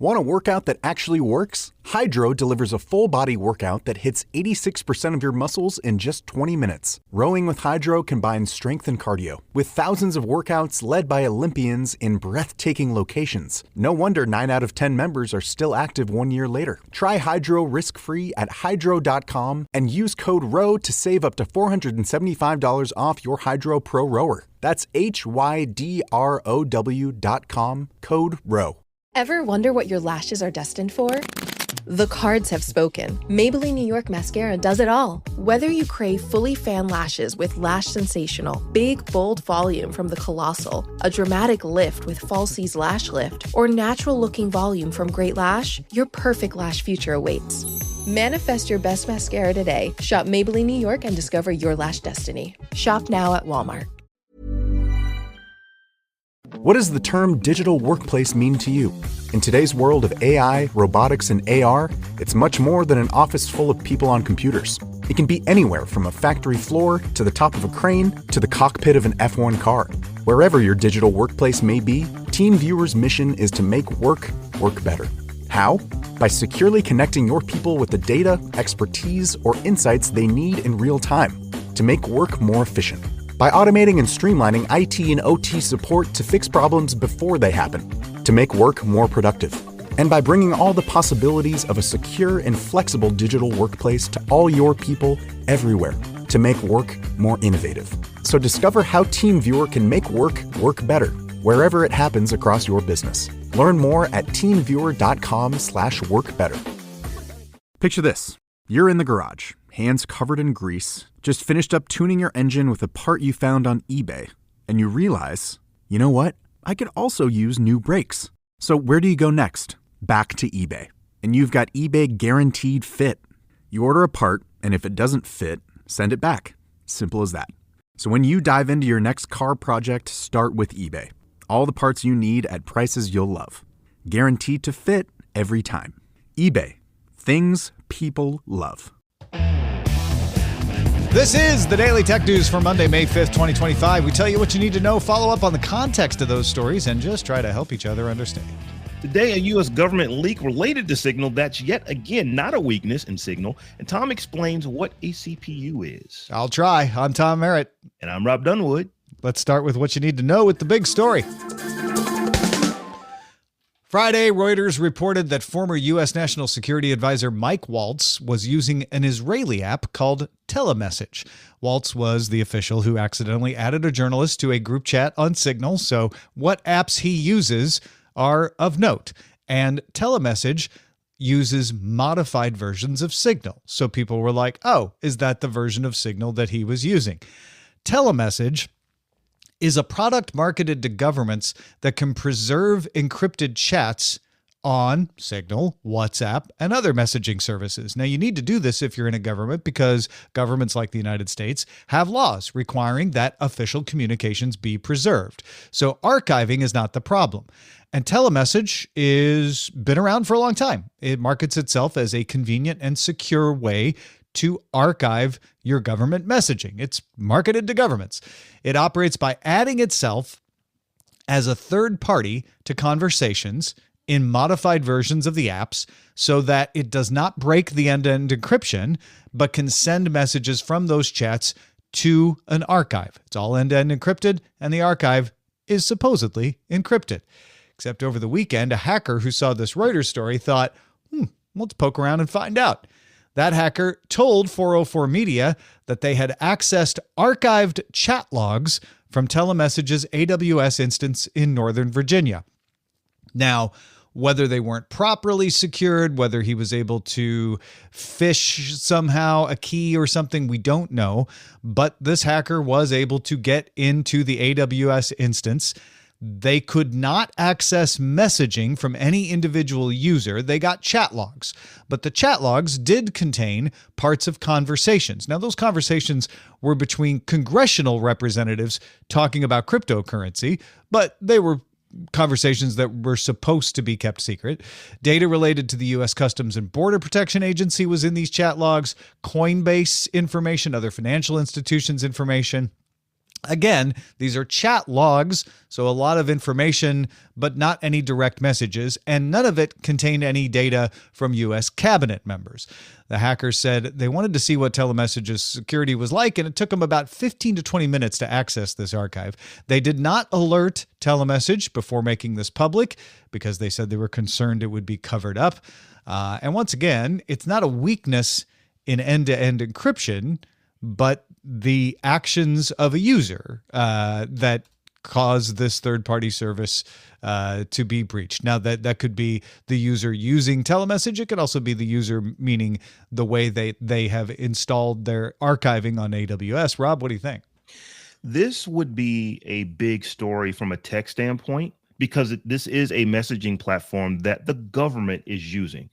Want a workout that actually works? Hydro delivers a full-body workout that hits 86% of your muscles in just 20 minutes. Rowing with Hydro combines strength and cardio, with thousands of workouts led by Olympians in breathtaking locations. No wonder 9 out of 10 members are still active 1 year later. Try Hydro risk-free at hydro.com and use code ROW to save up to $475 off your Hydro Pro Rower. That's HYDROW.com, code ROW. Ever wonder what your lashes are destined for? The cards have spoken. Maybelline New York Mascara does it all. Whether you crave fully fan lashes with Lash Sensational, big, bold volume from the Colossal, a dramatic lift with Falsies Lash Lift, or natural-looking volume from Great Lash, your perfect lash future awaits. Manifest your best mascara today. Shop Maybelline New York and discover your lash destiny. Shop now at Walmart. What does the term digital workplace mean to you? In today's world of AI, robotics, and AR, it's much more than an office full of people on computers. It can be anywhere from a factory floor to the top of a crane to the cockpit of an F1 car. Wherever your digital workplace may be, TeamViewer's mission is to make work better. How? By securely connecting your people with the data, expertise, or insights they need in real time to make work more efficient. By automating and streamlining IT and OT support to fix problems before they happen, to make work more productive. And by bringing all the possibilities of a secure and flexible digital workplace to all your people everywhere, to make work more innovative. So discover how TeamViewer can make work better, wherever it happens across your business. Learn more at teamviewer.com/workbetter. Picture this. You're in the garage, hands covered in grease, just finished up tuning your engine with a part you found on eBay, and you realize, you know what? I could also use new brakes. So where do you go next? Back to eBay. And you've got eBay Guaranteed Fit. You order a part, and if it doesn't fit, send it back. Simple as that. So when you dive into your next car project, start with eBay. All the parts you need at prices you'll love. Guaranteed to fit every time. eBay. Things people love. This is the Daily Tech News for Monday, May 5th, 2025. We tell you what you need to know, follow up on the context of those stories, and just try to help each other understand. Today, a U.S. government leak related to Signal that's yet again not a weakness in Signal, and Tom explains what a CPU is. I'll try. I'm Tom Merritt. And I'm Robb Dunewood. Let's start with what you need to know with the big story. Friday, Reuters reported that former U.S. National Security Advisor Mike Waltz was using an Israeli app called Telemessage. Waltz was the official who accidentally added a journalist to a group chat on Signal, so what apps he uses are of note. And Telemessage uses modified versions of Signal. So people were like, oh, is that the version of Signal that he was using? Telemessage is a product marketed to governments that can preserve encrypted chats on Signal, WhatsApp, and other messaging services. Now, you need to do this if you're in a government because governments like the United States have laws requiring that official communications be preserved. So archiving is not the problem. And Telemessage is been around for a long time. It markets itself as a convenient and secure way to archive your government messaging. It's marketed to governments. It operates by adding itself as a third party to conversations in modified versions of the apps so that it does not break the end-to-end encryption, but can send messages from those chats to an archive. It's all end-to-end encrypted, and the archive is supposedly encrypted. Except over the weekend, a hacker who saw this Reuters story thought, let's poke around and find out. That hacker told 404 Media that they had accessed archived chat logs from Telemessage's AWS instance in Northern Virginia. Now, whether they weren't properly secured, whether he was able to phish somehow a key or something, we don't know. But this hacker was able to get into the AWS instance. They could not access messaging from any individual user. They got chat logs, but the chat logs did contain parts of conversations. Now, those conversations were between congressional representatives talking about cryptocurrency, but they were conversations that were supposed to be kept secret. Data related to the U.S. Customs and Border Protection Agency was in these chat logs, Coinbase information, other financial institutions information. Again, these are chat logs, so a lot of information, but not any direct messages, and none of it contained any data from U.S. cabinet members. The hackers said they wanted to see what telemessage's security was like, and it took them about 15 to 20 minutes to access this archive. They did not alert telemessage before making this public because they said they were concerned it would be covered up. And once again, it's not a weakness in end-to-end encryption, but the actions of a user that cause this third-party service to be breached. Now, that could be the user using telemessage. It could also be the user, meaning the way they have installed their archiving on AWS. Rob, what do you think? This would be a big story from a tech standpoint because this is a messaging platform that the government is using.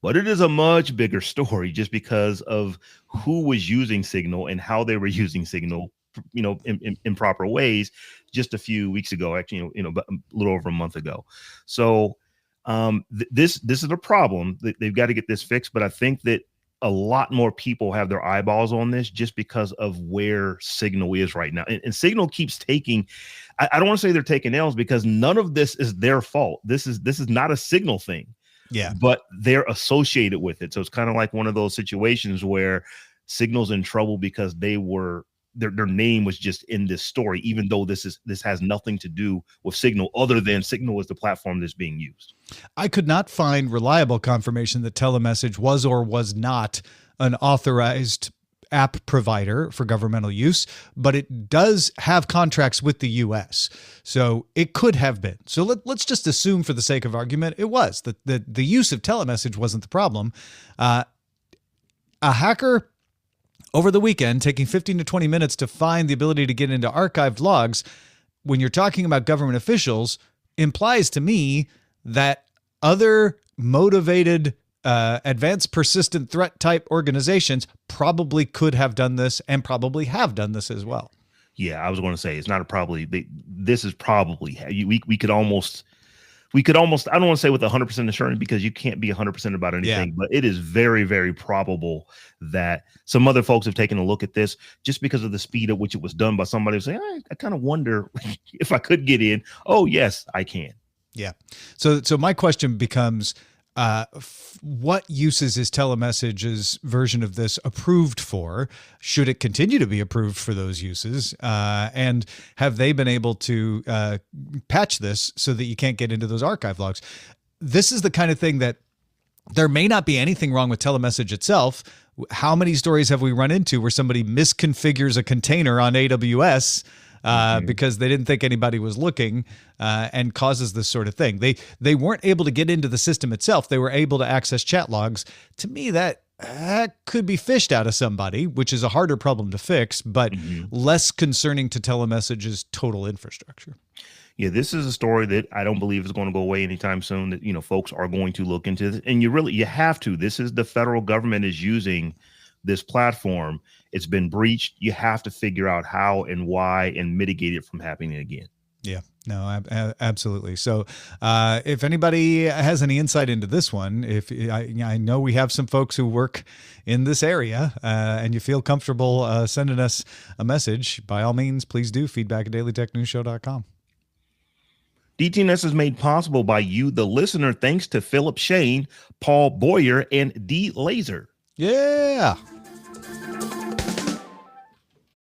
But it is a much bigger story just because of who was using Signal and how they were using Signal, in proper ways just a few weeks ago, actually, a little over a month ago. So this is a problem. They've got to get this fixed. But I think that a lot more people have their eyeballs on this just because of where Signal is right now. And Signal keeps taking, I don't want to say they're taking L's because none of this is their fault. This is not a Signal thing. Yeah, but they're associated with it. So it's kind of like one of those situations where Signal's in trouble because their name was just in this story, even though this has nothing to do with Signal other than Signal is the platform that's being used. I could not find reliable confirmation that telemessage was or was not an authorized app provider for governmental use, but it does have contracts with the U.S., so it could have been. So let's just assume for the sake of argument it was, that the use of telemessage wasn't the problem. A hacker over the weekend taking 15 to 20 minutes to find the ability to get into archived logs, when you're talking about government officials, implies to me that other motivated advanced persistent threat type organizations probably could have done this and probably have done this as well. Yeah, I was going to say it's not a probably. This is probably we could almost. I don't want to say with 100% assurance because you can't be 100% about anything, but it is very, very probable that some other folks have taken a look at this just because of the speed at which it was done by somebody who say, I kind of wonder if I could get in. Oh, yes, I can. Yeah. So my question becomes, what uses is telemessage's version of this approved for? Should it continue to be approved for those uses? And have they been able to patch this so that you can't get into those archive logs? This is the kind of thing that there may not be anything wrong with telemessage itself. How many stories have we run into where somebody misconfigures a container on AWS because they didn't think anybody was looking, and causes this sort of thing? They weren't able to get into the system itself. They were able to access chat logs. To me, that could be fished out of somebody, which is a harder problem to fix, but less concerning to telemessage's total infrastructure. Yeah, this is a story that I don't believe is going to go away anytime soon, that, folks are going to look into this. And you have to. This is the federal government is using this platform. It's been breached. You have to figure out how and why and mitigate it from happening again. Yeah, no, absolutely. So if anybody has any insight into this one, I know we have some folks who work in this area and you feel comfortable sending us a message, by all means, please do. feedback@dailytechnewsshow.com. DTNS is made possible by you, the listener, thanks to Philip Shane, Paul Boyer, and D. Laser. Yeah.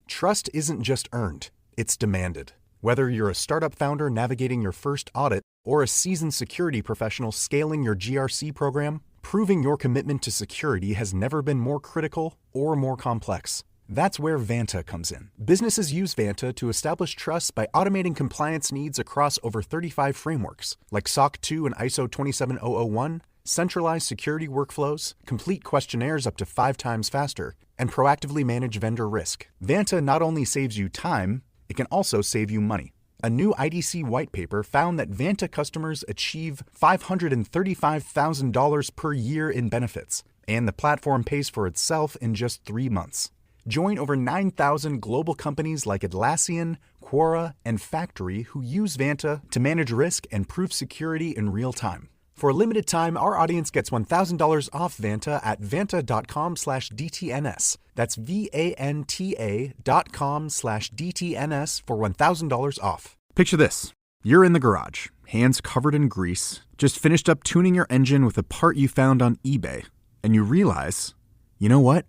Trust isn't just earned, it's demanded. Whether you're a startup founder navigating your first audit or a seasoned security professional scaling your GRC program, proving your commitment to security has never been more critical or more complex. That's where Vanta comes in. Businesses use Vanta to establish trust by automating compliance needs across over 35 frameworks, like SOC 2 and ISO 27001, centralize security workflows, complete questionnaires up to 5 times faster, and proactively manage vendor risk. Vanta not only saves you time, it can also save you money. A new IDC white paper found that Vanta customers achieve $535,000 per year in benefits, and the platform pays for itself in just 3 months. Join over 9,000 global companies like Atlassian, Quora, and Factory who use Vanta to manage risk and prove security in real time. For a limited time, our audience gets $1,000 off Vanta at vanta.com/DTNS. That's VANTA.com/DTNS for $1,000 off. Picture this. You're in the garage, hands covered in grease, just finished up tuning your engine with a part you found on eBay, and you realize, you know what?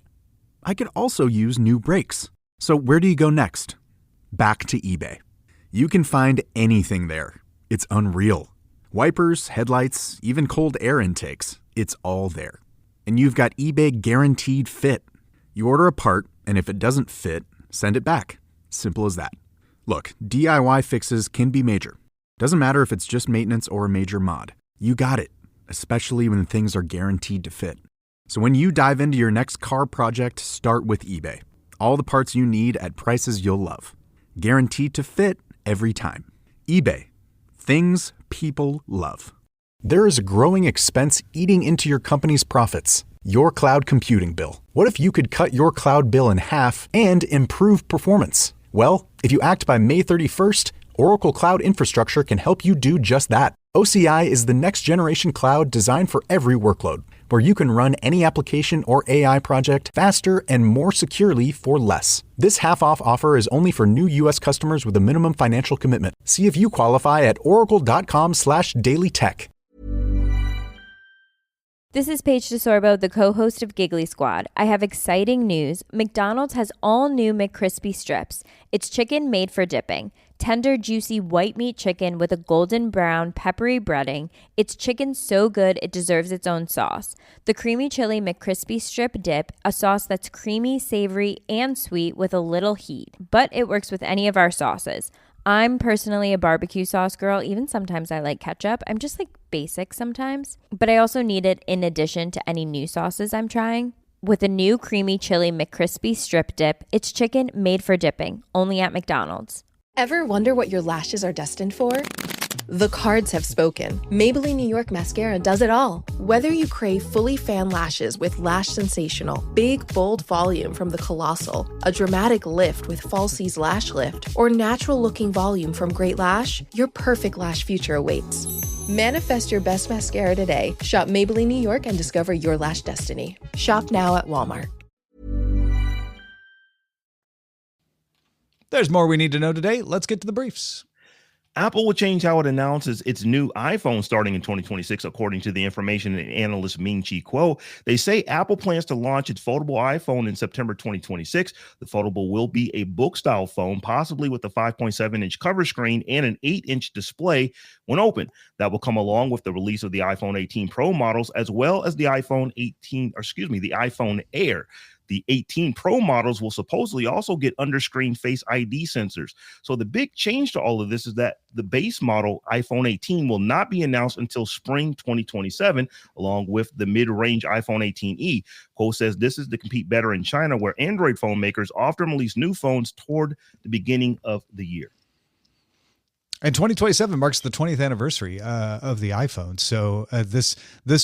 I could also use new brakes. So where do you go next? Back to eBay. You can find anything there. It's unreal. Wipers, headlights, even cold air intakes. It's all there. And you've got eBay Guaranteed Fit. You order a part, and if it doesn't fit, send it back. Simple as that. Look, DIY fixes can be major. Doesn't matter if it's just maintenance or a major mod. You got it, especially when things are guaranteed to fit. So when you dive into your next car project, start with eBay. All the parts you need at prices you'll love. Guaranteed to fit every time. eBay. Things people love. There is a growing expense eating into your company's profits. Your cloud computing bill. What if you could cut your cloud bill in half and improve performance? Well, if you act by May 31st, Oracle Cloud Infrastructure can help you do just that. OCI is the next generation cloud designed for every workload, where you can run any application or AI project faster and more securely for less. This half-off offer is only for new U.S. customers with a minimum financial commitment. See if you qualify at oracle.com/dailytech. This is Paige DeSorbo, the co-host of Giggly Squad. I have exciting news. McDonald's has all new McCrispy strips. It's chicken made for dipping. Tender, juicy white meat chicken with a golden brown, peppery breading. It's chicken so good it deserves its own sauce. The creamy chili McCrispy strip dip, a sauce that's creamy, savory, and sweet with a little heat. But it works with any of our sauces. I'm personally a barbecue sauce girl. Even sometimes I like ketchup. I'm just like basic sometimes. But I also need it in addition to any new sauces I'm trying. With a new creamy chili McCrispy strip dip, it's chicken made for dipping, only at McDonald's. Ever wonder what your lashes are destined for? The cards have spoken. Maybelline New York Mascara does it all. Whether you crave fully fan lashes with Lash Sensational, big, bold volume from the Colossal, a dramatic lift with Falsies Lash Lift, or natural-looking volume from Great Lash, your perfect lash future awaits. Manifest your best mascara today. Shop Maybelline New York and discover your lash destiny. Shop now at Walmart. There's more we need to know today. Let's get to the briefs. Apple will change how it announces its new iPhone starting in 2026, according to the information and analyst Ming-Chi Kuo. They say Apple plans to launch its foldable iPhone in September 2026. The foldable will be a book-style phone, possibly with a 5.7-inch cover screen and an 8-inch display when open. That will come along with the release of the iPhone 18 Pro models, as well as the iPhone Air. The 18 Pro models will supposedly also get under-screen Face ID sensors. So the big change to all of this is that the base model iPhone 18 will not be announced until spring 2027, along with the mid-range iPhone 18e. Kuo says this is to compete better in China, where Android phone makers often release new phones toward the beginning of the year. And 2027 marks the 20th anniversary of the iPhone. So this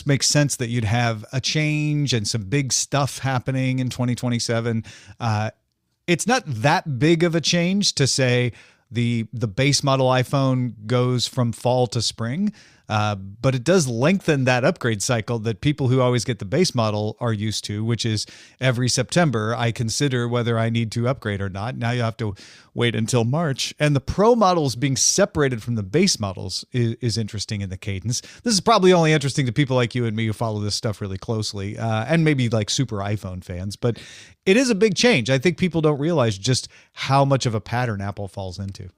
makes sense that you'd have a change and some big stuff happening in 2027. It's not that big of a change to say the base model iPhone goes from fall to spring. But it does lengthen that upgrade cycle that people who always get the base model are used to, which is every September, I consider whether I need to upgrade or not. Now you have to wait until March. And the Pro models being separated from the base models is interesting in the cadence. This is probably only interesting to people like you and me who follow this stuff really closely, and maybe like super iPhone fans. But it is a big change. I think people don't realize just how much of a pattern Apple falls into.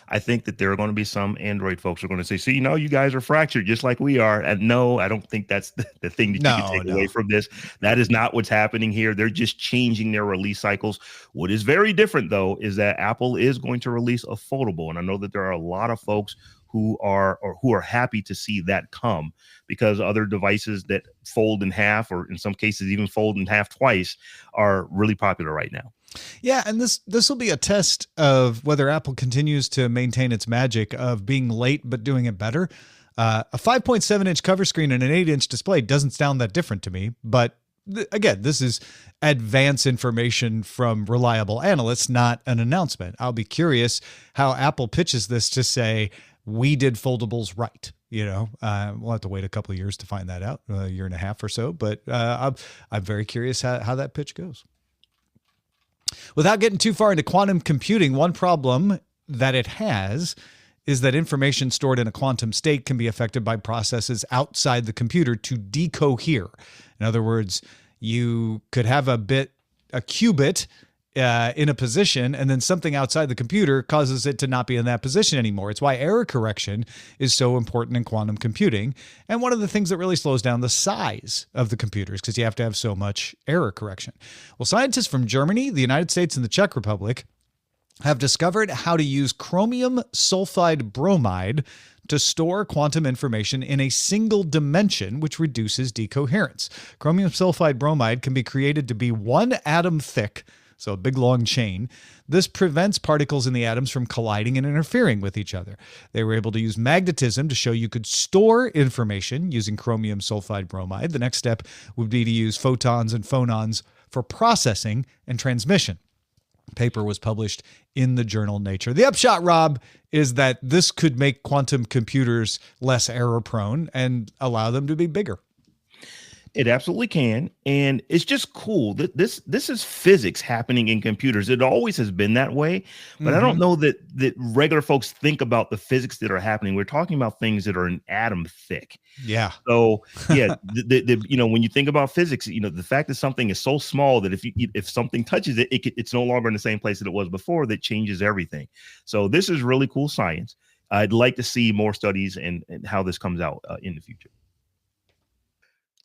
I think that there are going to be some Android folks who are going to say, see, you guys are fractured just like we are. And no, I don't think that's the thing that you can take away from this. That is not what's happening here. They're just changing their release cycles. What is very different, though, is that Apple is going to release a foldable. And I know that there are a lot of folks who are happy to see that come, because other devices that fold in half, or in some cases even fold in half twice, are really popular right now. Yeah, and this will be a test of whether Apple continues to maintain its magic of being late but doing it better. A 5.7-inch cover screen and an 8-inch display doesn't sound that different to me, but again, this is advance information from reliable analysts, not an announcement. I'll be curious how Apple pitches this to say, we did foldables right. We'll have to wait a couple of years to find that out, a year and a half or so, but I'm very curious how that pitch goes. Without getting too far into quantum computing, one problem that it has is that information stored in a quantum state can be affected by processes outside the computer to decohere. In other words, you could have a qubit in a position, and then something outside the computer causes it to not be in that position anymore. It's why error correction is so important in quantum computing, and one of the things that really slows down the size of the computers, because you have to have so much error correction. Well, scientists from Germany, the United States, and the Czech Republic have discovered how to use chromium sulfide bromide to store quantum information in a single dimension, which reduces decoherence. Chromium sulfide bromide can be created to be 1 atom thick, so a big long chain. This prevents particles in the atoms from colliding and interfering with each other. They were able to use magnetism to show you could store information using chromium sulfide bromide. The next step would be to use photons and phonons for processing and transmission. Paper was published in the journal Nature. The upshot, Rob, is that this could make quantum computers less error prone and allow them to be bigger. It absolutely can. And it's just cool that this is physics happening in computers. It always has been that way. But I don't know that regular folks think about the physics that are happening. We're talking about things that are an atom thick. Yeah. So yeah, when you think about physics, the fact that something is so small that if something touches it, it's no longer in the same place that it was before, that changes everything. So this is really cool science. I'd like to see more studies and how this comes out in the future.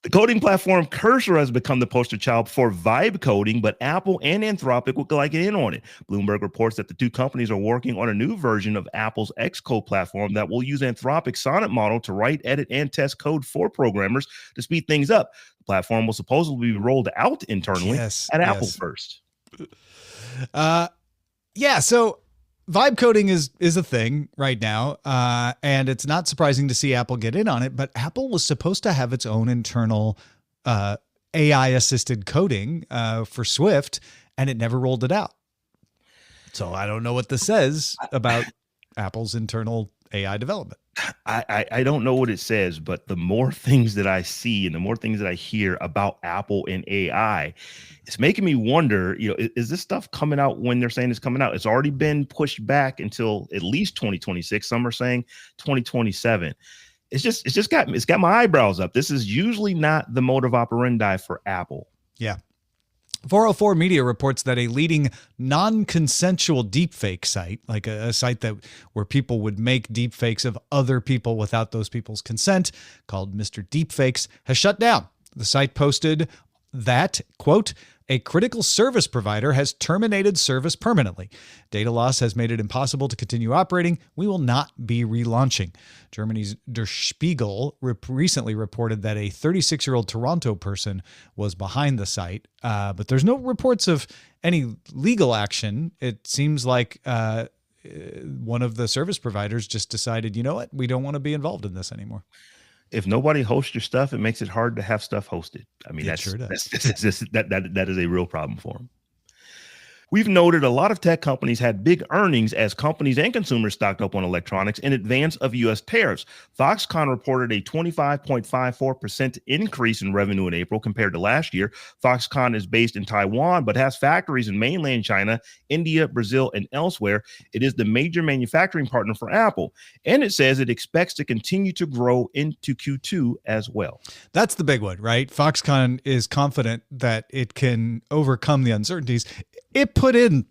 The coding platform Cursor has become the poster child for vibe coding, but Apple and Anthropic would like in on it. Bloomberg reports that the two companies are working on a new version of Apple's Xcode platform that will use Anthropic's Sonnet model to write, edit, and test code for programmers to speed things up. The platform will supposedly be rolled out internally at Apple first. So vibe coding is a thing right now, and it's not surprising to see Apple get in on it, but Apple was supposed to have its own internal AI-assisted coding for Swift, and it never rolled it out. So I don't know what this says about Apple's internal AI development. I don't know what it says, but the more things that I see and the more things that I hear about Apple and AI, it's making me wonder, is this stuff coming out when they're saying it's coming out? It's already been pushed back until at least 2026. Some are saying 2027. It's got my eyebrows up. This is usually not the modus operandi for Apple. Yeah. 404 Media reports that a leading non-consensual deepfake site, like a site where people would make deepfakes of other people without those people's consent, called Mr. Deepfakes, has shut down. The site posted that, quote, a critical service provider has terminated service permanently. Data loss has made it impossible to continue operating. We will not be relaunching. Germany's Der Spiegel recently reported that a 36-year-old Toronto person was behind the site, but there's no reports of any legal action. It seems like one of the service providers just decided, you know what, we don't want to be involved in this anymore. If nobody hosts your stuff, it makes it hard to have stuff hosted. I mean, sure does. That is a real problem for them. We've noted a lot of tech companies had big earnings as companies and consumers stocked up on electronics in advance of U.S. tariffs. Foxconn reported a 25.54% increase in revenue in April compared to last year. Foxconn is based in Taiwan, but has factories in mainland China, India, Brazil, and elsewhere. It is the major manufacturing partner for Apple, and it says it expects to continue to grow into Q2 as well. That's the big one, right? Foxconn is confident that it can overcome the uncertainties. It put in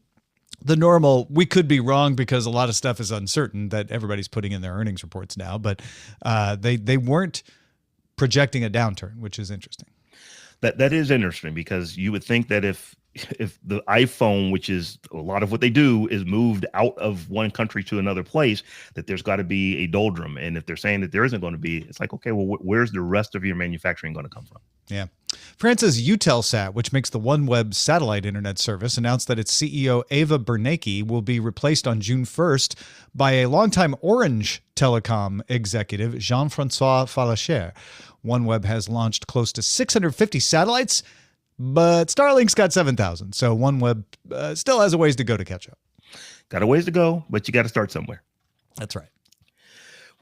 the normal, we could be wrong because a lot of stuff is uncertain that everybody's putting in their earnings reports now, but they weren't projecting a downturn, which is interesting. That is interesting because you would think that if the iPhone, which is a lot of what they do, is moved out of one country to another place, that there's got to be a doldrum. And if they're saying that there isn't going to be, it's like, okay, well, where's the rest of your manufacturing going to come from? Yeah. France's Eutelsat, which makes the OneWeb satellite internet service, announced that its CEO, Eva Bernanke, will be replaced on June 1st by a longtime Orange Telecom executive, Jean-Francois Fallacher. OneWeb has launched close to 650 satellites, but Starlink's got 7,000. So OneWeb still has a ways to go to catch up. Got a ways to go, but you got to start somewhere. That's right.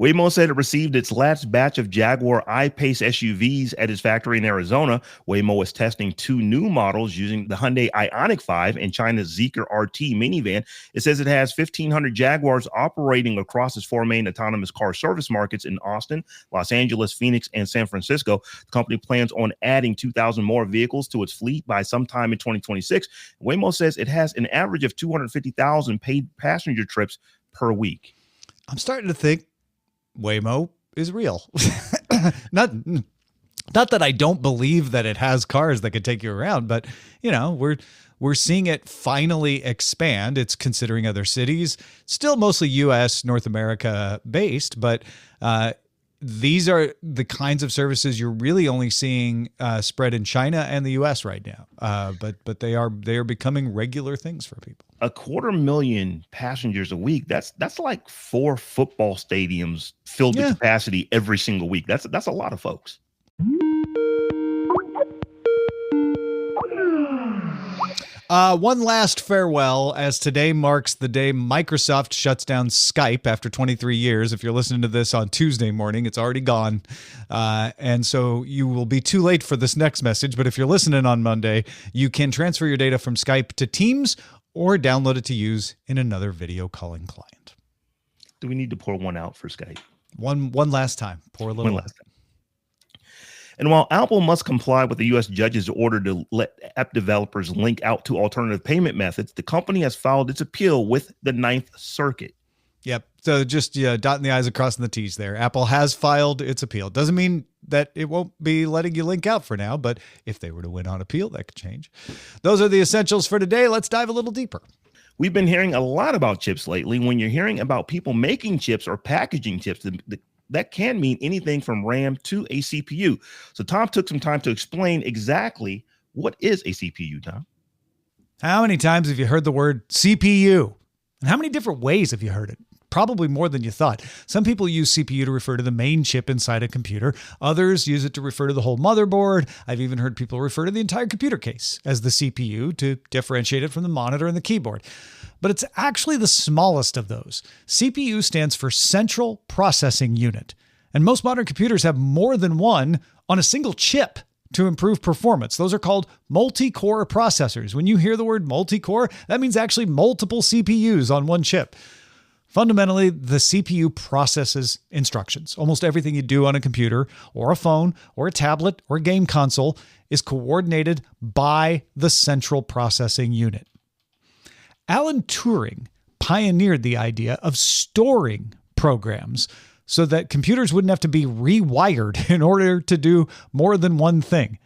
Waymo said it received its last batch of Jaguar I-Pace SUVs at its factory in Arizona. Waymo is testing 2 new models using the Hyundai Ioniq 5 and China's Zeekr RT minivan. It says it has 1,500 Jaguars operating across its 4 main autonomous car service markets in Austin, Los Angeles, Phoenix, and San Francisco. The company plans on adding 2,000 more vehicles to its fleet by sometime in 2026. Waymo says it has an average of 250,000 paid passenger trips per week. I'm starting to think Waymo is real. Not that I don't believe that it has cars that could take you around, but we're seeing it finally expand. It's considering other cities, still mostly US, North America based, but these are the kinds of services you're really only seeing spread in China and the US right now. But they are becoming regular things for people. 250,000 passengers a week. That's like 4 football stadiums filled to capacity every single week. That's a lot of folks. One last farewell, as today marks the day Microsoft shuts down Skype after 23 years. If you're listening to this on Tuesday morning, it's already gone. And so you will be too late for this next message. But if you're listening on Monday, you can transfer your data from Skype to Teams or download it to use in another video calling client. Do we need to pour one out for Skype? One last time. Pour a little. One last time. And while Apple must comply with the U.S. judge's order to let app developers link out to alternative payment methods, the company has filed its appeal with the Ninth Circuit. Yep. So just dotting the I's and crossing the T's there. Apple has filed its appeal. Doesn't mean that it won't be letting you link out for now, but if they were to win on appeal, that could change. Those are the essentials for today. Let's dive a little deeper. We've been hearing a lot about chips lately. When you're hearing about people making chips or packaging chips, that can mean anything from RAM to a CPU. So Tom took some time to explain exactly what is a CPU, Tom. How many times have you heard the word CPU? And how many different ways have you heard it? Probably more than you thought. Some people use CPU to refer to the main chip inside a computer. Others use it to refer to the whole motherboard. I've even heard people refer to the entire computer case as the CPU to differentiate it from the monitor and the keyboard. But it's actually the smallest of those. CPU stands for Central Processing Unit. And most modern computers have more than one on a single chip to improve performance. Those are called multi-core processors. When you hear the word multi-core, that means actually multiple CPUs on one chip. Fundamentally, the CPU processes instructions. Almost everything you do on a computer or a phone or a tablet or a game console is coordinated by the Central Processing Unit. Alan Turing pioneered the idea of storing programs so that computers wouldn't have to be rewired in order to do more than one thing.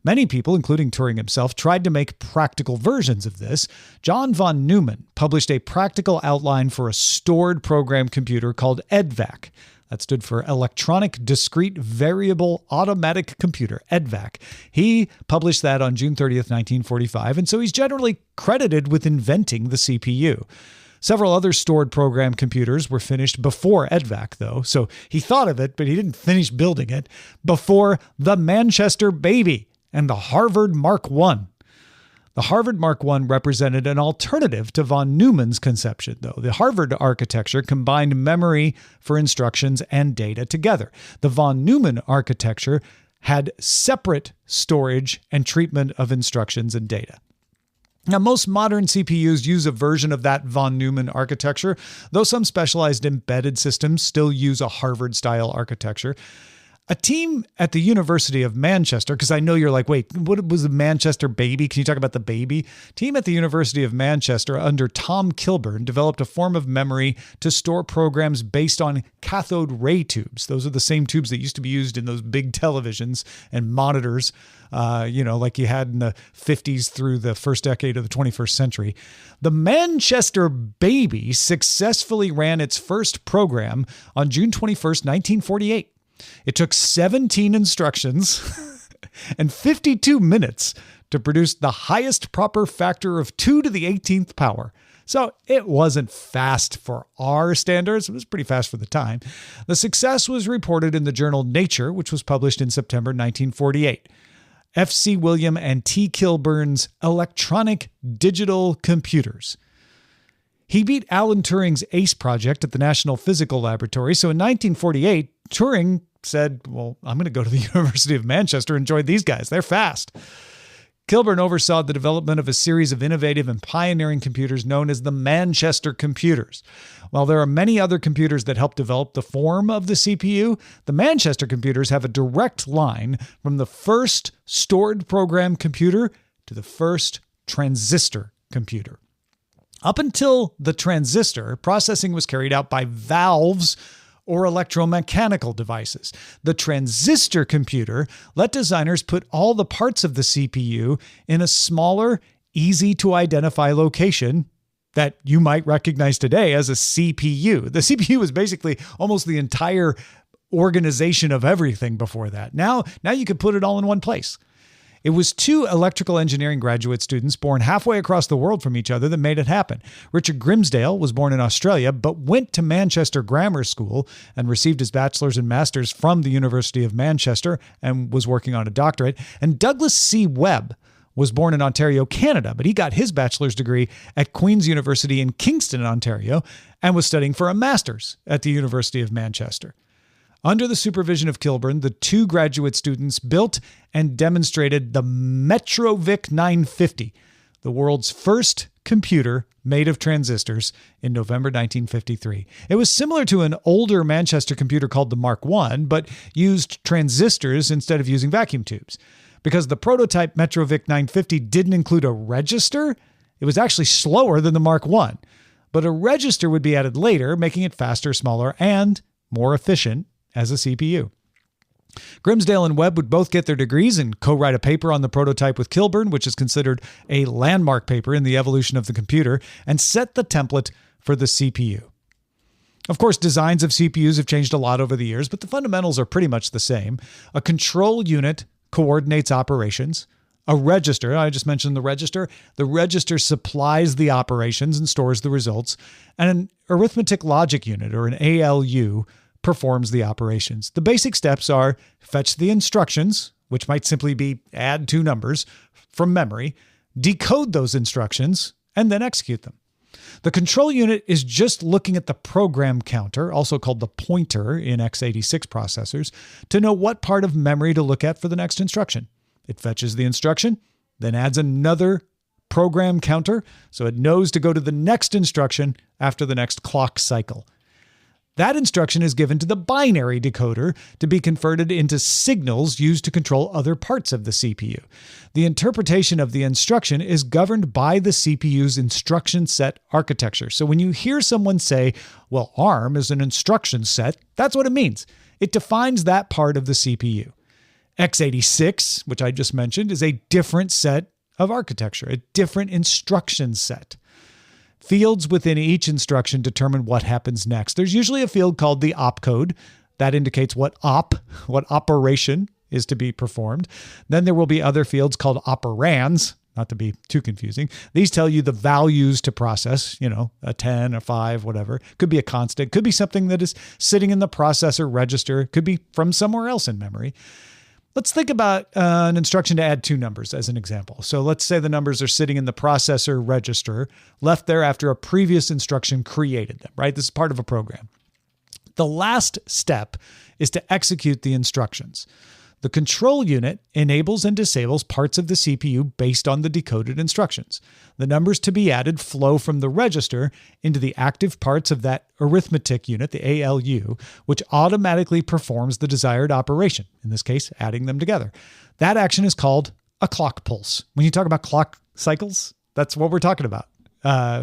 Many people, including Turing himself, tried to make practical versions of this. John von Neumann published a practical outline for a stored program computer called EDVAC. That stood for Electronic Discrete Variable Automatic Computer, EDVAC. He published that on June 30th, 1945, and so he's generally credited with inventing the CPU. Several other stored program computers were finished before EDVAC, though, so he thought of it, but he didn't finish building it before the Manchester Baby and the Harvard Mark I. The Harvard Mark I represented an alternative to von Neumann's conception, though. The Harvard architecture combined memory for instructions and data together. The von Neumann architecture had separate storage and treatment of instructions and data. Now, most modern CPUs use a version of that von Neumann architecture, though some specialized embedded systems still use a Harvard-style architecture. A team at the University of Manchester, because I know you're like, wait, what was the Manchester Baby? Can you talk about the baby? Team at the University of Manchester under Tom Kilburn developed a form of memory to store programs based on cathode ray tubes. Those are the same tubes that used to be used in those big televisions and monitors, like you had in the 50s through the first decade of the 21st century. The Manchester Baby successfully ran its first program on June 21st, 1948. It took 17 instructions and 52 minutes to produce the highest proper factor of 2 to the 18th power. So it wasn't fast for our standards. It was pretty fast for the time. The success was reported in the journal Nature, which was published in September 1948. F.C. William and T. Kilburn's Electronic Digital Computers. He beat Alan Turing's ACE project at the National Physical Laboratory. So in 1948, Turing said, well, I'm going to go to the University of Manchester and join these guys. They're fast. Kilburn oversaw the development of a series of innovative and pioneering computers known as the Manchester computers. While there are many other computers that help develop the form of the CPU, the Manchester computers have a direct line from the first stored program computer to the first transistor computer. Up until the transistor, processing was carried out by valves or electromechanical devices. The transistor computer let designers put all the parts of the CPU in a smaller, easy-to-identify location that you might recognize today as a CPU. The CPU was basically almost the entire organization of everything before that. Now you could put it all in one place. It was two electrical engineering graduate students born halfway across the world from each other that made it happen. Richard Grimsdale was born in Australia, but went to Manchester Grammar School and received his bachelor's and master's from the University of Manchester and was working on a doctorate. And Douglas C. Webb was born in Ontario, Canada, but he got his bachelor's degree at Queen's University in Kingston, Ontario, and was studying for a master's at the University of Manchester. Under the supervision of Kilburn, the two graduate students built and demonstrated the Metrovic 950, the world's first computer made of transistors, in November 1953. It was similar to an older Manchester computer called the Mark I, but used transistors instead of using vacuum tubes. Because the prototype Metrovic 950 didn't include a register, it was actually slower than the Mark I. But a register would be added later, making it faster, smaller, and more efficient as a CPU. Grimsdale and Webb would both get their degrees and co-write a paper on the prototype with Kilburn, which is considered a landmark paper in the evolution of the computer, and set the template for the CPU. Of course, designs of CPUs have changed a lot over the years, but the fundamentals are pretty much the same. A control unit coordinates operations. A register, I just mentioned the register supplies the operations and stores the results. And an arithmetic logic unit, or an ALU, performs the operations. The basic steps are fetch the instructions, which might simply be add two numbers, from memory, decode those instructions, and then execute them. The control unit is just looking at the program counter, also called the pointer in x86 processors, to know what part of memory to look at for the next instruction. It fetches the instruction, then adds another program counter, so it knows to go to the next instruction after the next clock cycle. That instruction is given to the binary decoder to be converted into signals used to control other parts of the CPU. The interpretation of the instruction is governed by the CPU's instruction set architecture. So when you hear someone say, well, ARM is an instruction set, that's what it means. It defines that part of the CPU. x86, which I just mentioned, is a different set of architecture, a different instruction set. Fields within each instruction determine what happens next. There's usually a field called the opcode that indicates what operation is to be performed. Then there will be other fields called operands, not to be too confusing. These tell you the values to process, a 10, a 5, whatever. Could be a constant, could be something that is sitting in the processor register, could be from somewhere else in memory. Let's think about an instruction to add two numbers as an example. So let's say the numbers are sitting in the processor register, left there after a previous instruction created them, right? This is part of a program. The last step is to execute the instructions. The control unit enables and disables parts of the CPU based on the decoded instructions. The numbers to be added flow from the register into the active parts of that arithmetic unit, the ALU, which automatically performs the desired operation, in this case, adding them together. That action is called a clock pulse. When you talk about clock cycles, that's what we're talking about.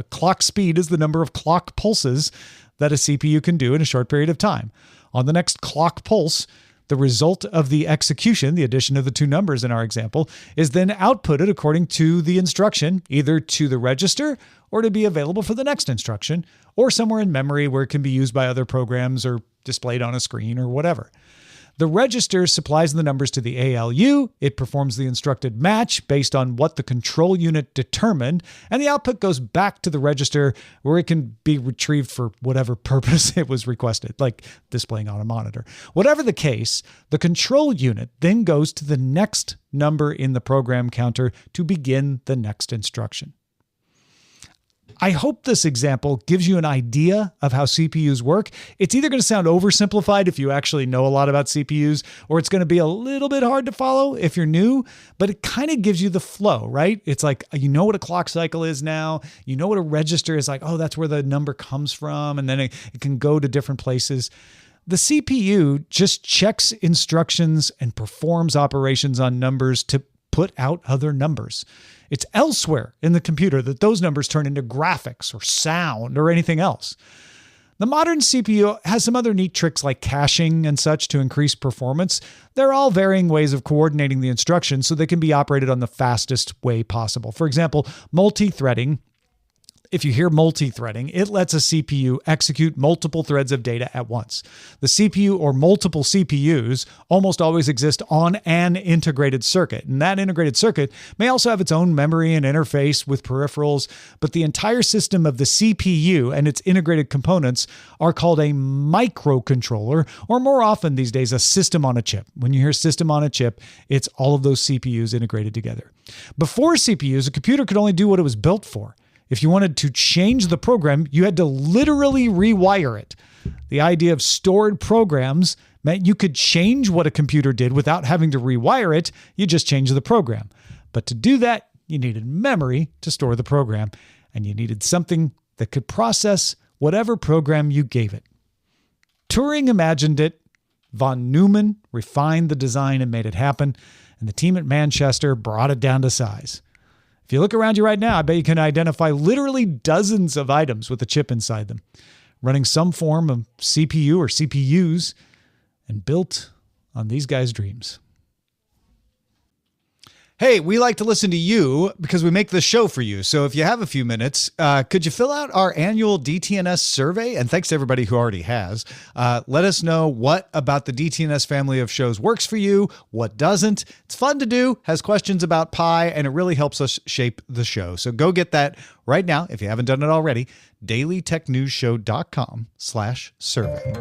Clock speed is the number of clock pulses that a CPU can do in a short period of time. On the next clock pulse, the result of the execution, the addition of the two numbers in our example, is then outputted according to the instruction, either to the register or to be available for the next instruction, or somewhere in memory where it can be used by other programs or displayed on a screen or whatever. The register supplies the numbers to the ALU. It performs the instructed match based on what the control unit determined, and the output goes back to the register where it can be retrieved for whatever purpose it was requested, like displaying on a monitor. Whatever the case, the control unit then goes to the next number in the program counter to begin the next instruction. I hope this example gives you an idea of how CPUs work. It's either going to sound oversimplified if you actually know a lot about CPUs, or it's going to be a little bit hard to follow if you're new, but it kind of gives you the flow, right? It's like, you know what a clock cycle is now. You know what a register is like. Oh, that's where the number comes from. And then it can go to different places. The CPU just checks instructions and performs operations on numbers to put out other numbers. It's elsewhere in the computer that those numbers turn into graphics or sound or anything else. The modern CPU has some other neat tricks like caching and such to increase performance. They're all varying ways of coordinating the instructions so they can be operated on the fastest way possible. For example, multi-threading. If you hear multi-threading, it lets a CPU execute multiple threads of data at once. The CPU or multiple CPUs almost always exist on an integrated circuit, and that integrated circuit may also have its own memory and interface with peripherals, but the entire system of the CPU and its integrated components are called a microcontroller, or more often these days, a system on a chip. When you hear system on a chip, it's all of those CPUs integrated together. Before CPUs, a computer could only do what it was built for. If you wanted to change the program, you had to literally rewire it. The idea of stored programs meant you could change what a computer did without having to rewire it. You just changed the program. But to do that, you needed memory to store the program, and you needed something that could process whatever program you gave it. Turing imagined it. Von Neumann refined the design and made it happen, and the team at Manchester brought it down to size. If you look around you right now, I bet you can identify literally dozens of items with a chip inside them, running some form of CPU or CPUs, and built on these guys' dreams. Hey, we like to listen to you because we make this show for you. So if you have a few minutes, could you fill out our annual DTNS survey? And thanks to everybody who already has. Let us know what about the DTNS family of shows works for you, what doesn't. It's fun to do, has questions about Pi, and it really helps us shape the show. So go get that right now, if you haven't done it already, dailytechnewsshow.com/survey.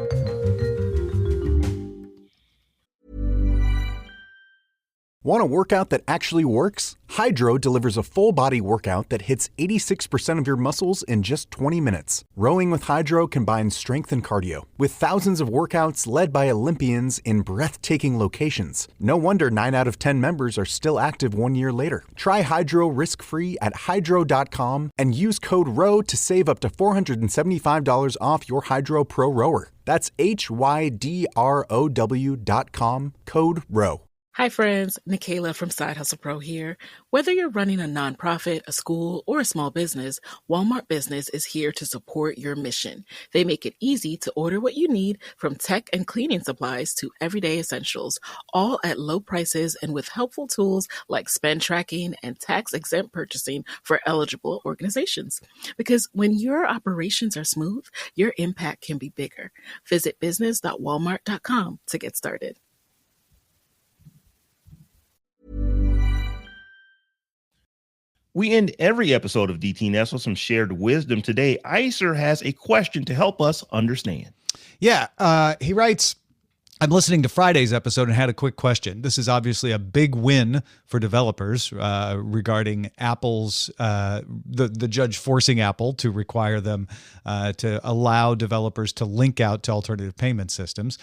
Want a workout that actually works? Hydro delivers a full-body workout that hits 86% of your muscles in just 20 minutes. Rowing with Hydro combines strength and cardio, with thousands of workouts led by Olympians in breathtaking locations. No wonder 9 out of 10 members are still active 1 year later. Try Hydro risk-free at hydro.com and use code ROW to save up to $475 off your Hydro Pro rower. That's HYDROW.com, code ROW. Hi friends, Nikayla from Side Hustle Pro here. Whether you're running a nonprofit, a school, or a small business, Walmart Business is here to support your mission. They make it easy to order what you need, from tech and cleaning supplies to everyday essentials, all at low prices and with helpful tools like spend tracking and tax-exempt purchasing for eligible organizations. Because when your operations are smooth, your impact can be bigger. Visit business.walmart.com to get started. We end every episode of DTNS with some shared wisdom. Today, Icer has a question to help us understand. Yeah, he writes, I'm listening to Friday's episode and had a quick question. This is obviously a big win for developers regarding Apple's, the judge forcing Apple to require them to allow developers to link out to alternative payment systems.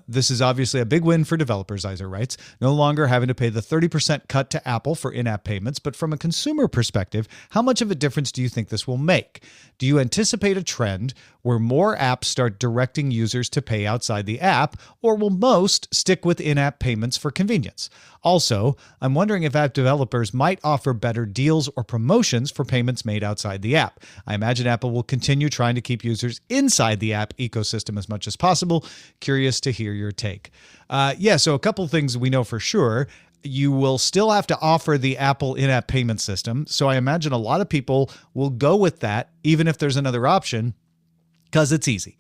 This is obviously a big win for developers, Iser writes, no longer having to pay the 30% cut to Apple for in-app payments. But from a consumer perspective, how much of a difference do you think this will make? Do you anticipate a trend where more apps start directing users to pay outside the app, or will most stick with in-app payments for convenience? Also, I'm wondering if app developers might offer better deals or promotions for payments made outside the app. I imagine Apple will continue trying to keep users inside the app ecosystem as much as possible. Curious to hear your take. So a couple things we know for sure. You will still have to offer the Apple in-app payment system. So I imagine a lot of people will go with that, even if there's another option, because it's easy.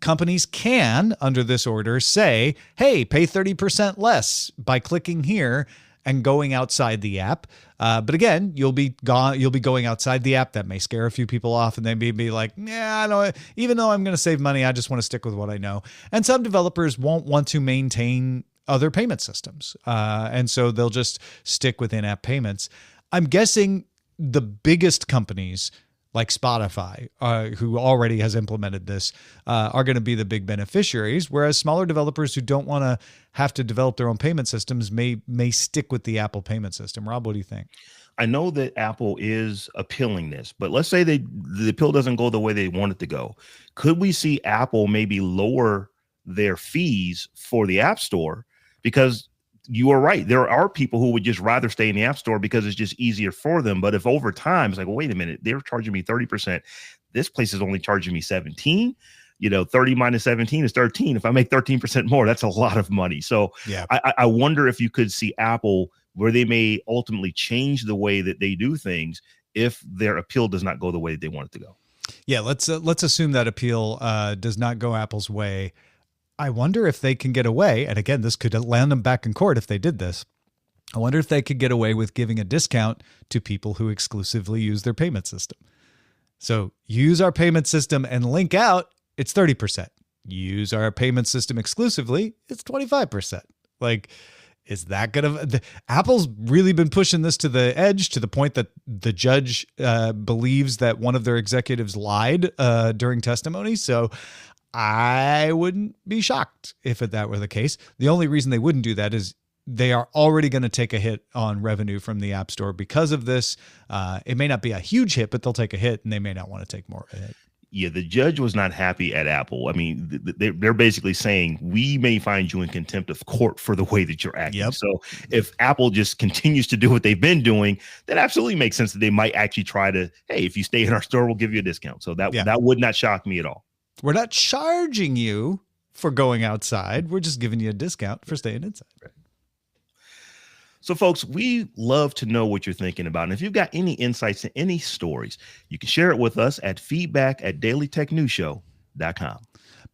Companies can, under this order, say, hey, pay 30% less by clicking here and going outside the app. But again, you'll be going outside the app. That may scare a few people off, and they may be like, I don't, even though I'm going to save money, I just want to stick with what I know. And some developers won't want to maintain other payment systems. And so they'll just stick with in-app payments. I'm guessing the biggest companies like Spotify, who already has implemented this, are going to be the big beneficiaries, whereas smaller developers who don't want to have to develop their own payment systems may stick with the Apple payment system. Rob, what do you think? I know that Apple is appealing this, but let's say the appeal doesn't go the way they want it to go. Could we see Apple maybe lower their fees for the App Store? Because you are right. There are people who would just rather stay in the App Store because it's just easier for them. But if over time it's like, well, wait a minute, they're charging me 30%. This place is only charging me 17. 30 minus 17 is 13. If I make 13% more, that's a lot of money. So yeah, I wonder if you could see Apple where they may ultimately change the way that they do things if their appeal does not go the way that they want it to go. Yeah, let's assume that appeal does not go Apple's way. I wonder if they can get away, and again, this could land them back in court if they did this. I wonder if they could get away with giving a discount to people who exclusively use their payment system. So use our payment system and link out, it's 30%. Use our payment system exclusively, it's 25%. Like, is that gonna? Apple's really been pushing this to the edge to the point that the judge believes that one of their executives lied during testimony. So I wouldn't be shocked if that were the case. The only reason they wouldn't do that is they are already going to take a hit on revenue from the App Store because of this. It may not be a huge hit, but they'll take a hit, and they may not want to take more of a hit. Yeah, the judge was not happy at Apple. I mean, they're basically saying we may find you in contempt of court for the way that you're acting. Yep. So if Apple just continues to do what they've been doing, that absolutely makes sense that they might actually try to, hey, if you stay in our store, we'll give you a discount. So that would not shock me at all. We're not charging you for going outside. We're just giving you a discount for staying inside. Right. So, folks, we love to know what you're thinking about. And if you've got any insights and any stories, you can share it with us at feedback@dailytechnewsshow.com.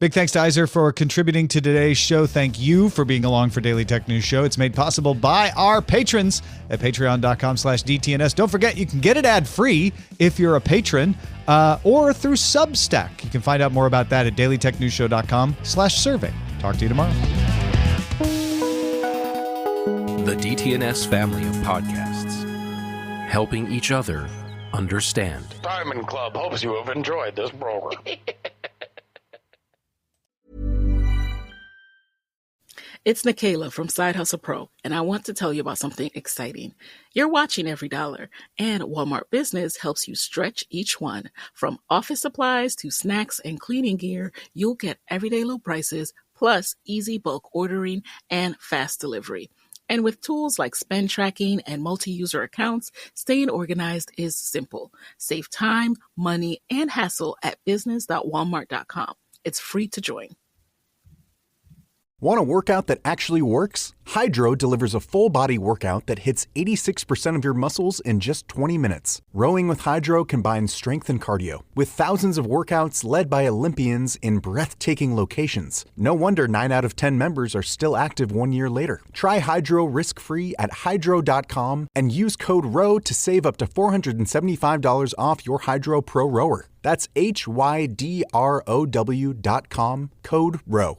Big thanks to Iser for contributing to today's show. Thank you for being along for Daily Tech News Show. It's made possible by our patrons at patreon.com/DTNS. Don't forget, you can get it ad-free if you're a patron or through Substack. You can find out more about that at dailytechnewsshow.com/survey. Talk to you tomorrow. The DTNS family of podcasts, helping each other understand. Diamond Club hopes you have enjoyed this program. It's Nikayla from Side Hustle Pro, and I want to tell you about something exciting. You're watching every dollar, and Walmart Business helps you stretch each one. From office supplies to snacks and cleaning gear, you'll get everyday low prices, plus easy bulk ordering and fast delivery. And with tools like spend tracking and multi-user accounts, staying organized is simple. Save time, money, and hassle at business.walmart.com. It's free to join. Want a workout that actually works? Hydro delivers a full-body workout that hits 86% of your muscles in just 20 minutes. Rowing with Hydro combines strength and cardio, with thousands of workouts led by Olympians in breathtaking locations. No wonder 9 out of 10 members are still active 1 year later. Try Hydro risk-free at hydro.com and use code ROW to save up to $475 off your Hydro Pro rower. That's HYDROW.com, code ROW.